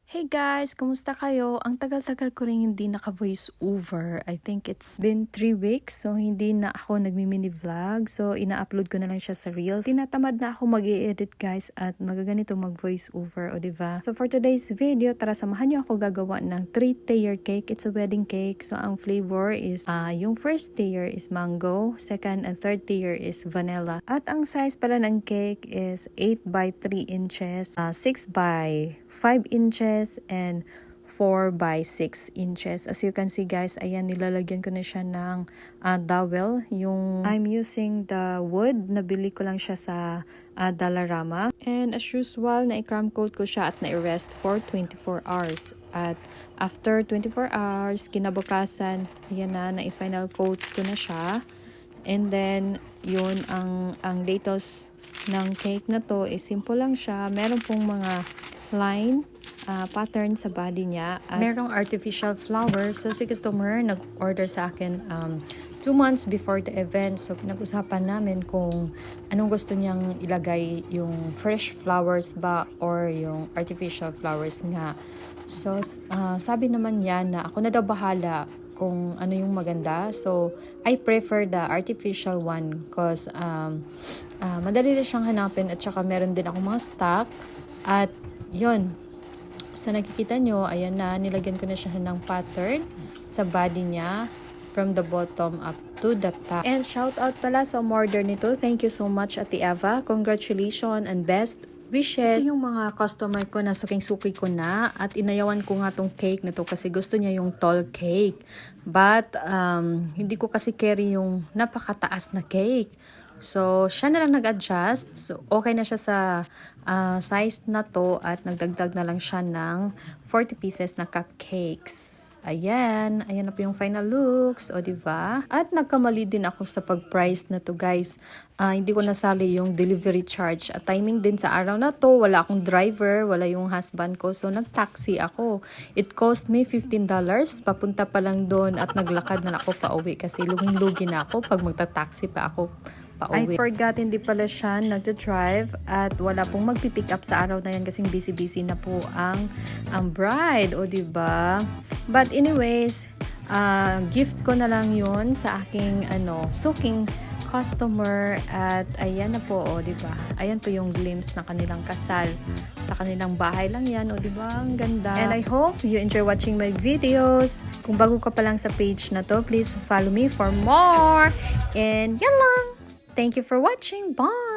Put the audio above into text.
Hey guys, kumusta kayo? Ang tagal-tagal ko rin hindi naka-voice over. I think it's been 3 weeks, so hindi na ako nagmi-mini vlog. So ina-upload ko na lang siya sa Reels. Tinatamad na ako mag-i-edit guys at magaganito mag-voice over, o diba? So for today's video, tara samahan niyo ako gagawa ng 3-tier cake. It's a wedding cake. So ang flavor is, yung first tier is mango, second and third tier is vanilla. At ang size pala ng cake is 8 by 3 inches, 6 by 5 inches, and 4 by 6 inches. As you can see guys, ayan, nilalagyan ko na siya ng dowel. I'm using the wood. Nabili ko lang siya sa Dollarama. And as usual, na-cram coat ko siya at na-rest for 24 hours. At after 24 hours, kinabukasan, ayan na-final coat ko na siya. And then, yun, ang details ng cake na to is simple lang siya. Meron pong mga line pattern sa body niya at merong artificial flower. So si customer nag-order sa akin 2 months before the event. So pinag-usapan namin kung anong gusto niyang ilagay, yung fresh flowers ba or yung artificial flowers nga. So sabi naman niya na ako na daw bahala kung ano yung maganda. So I prefer the artificial one because madali na siyang hanapin at saka meron din ako mga stock. At yun, sa nakikita nyo, ayan na, nilagyan ko na siya ng pattern sa body niya from the bottom up to the top. And shout out pala sa umorder nito. Thank you so much, Ate Eva. Congratulations and best wishes. Ito yung mga customer ko na suking-suki ko na at inayawan ko nga tong cake na to kasi gusto niya yung tall cake. But hindi ko kasi carry yung napakataas na cake. So, siya na lang nag-adjust. So, okay na siya sa size na to at nagdagdag na lang siya ng 40 pieces na cupcakes. Ayan. Ayan na po yung final looks. O, diba? At nagkamali din ako sa pag-price na to, guys. Hindi ko nasali yung delivery charge. At timing din sa araw na to, wala akong driver, wala yung husband ko. So, nag-taxi ako. It cost me $15. Papunta pa lang doon at naglakad na ako pa uwi kasi luging-lugi na ako pag magta-taxi pa ako pauwi. I forgot, hindi pala siya nagda-drive at wala pong magpipick up sa araw na yan kasi busy-busy na po ang bride, o diba? But anyways, gift ko na lang yun sa aking suking customer at ayan na po, o diba? Ayan po yung glimpse ng kanilang kasal. Sa kanilang bahay lang yan, o diba? Ang ganda. And I hope you enjoy watching my videos. Kung bago ka pa lang sa page na to, please follow me for more. And yan lang. Thank you for watching. Bye!